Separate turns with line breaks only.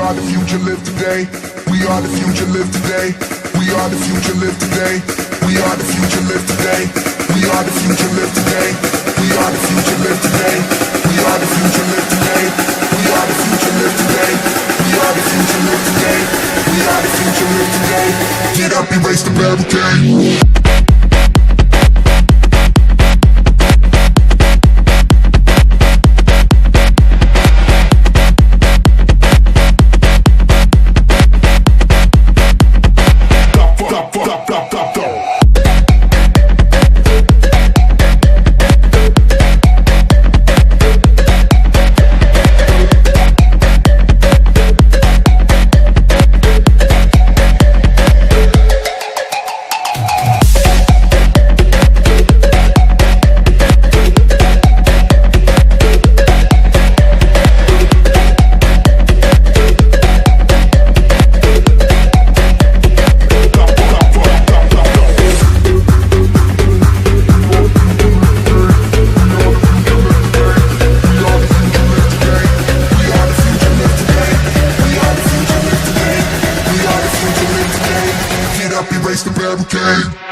are the future, live today. We are the future, live today. We are the future, live today. We are the future, live today. We are the future, live today. We are the future, live today. We are the future, live today. We are the future, live today. We are the future, live today. We are the future, live today. Get up, erase the barricade. Erase the barricade.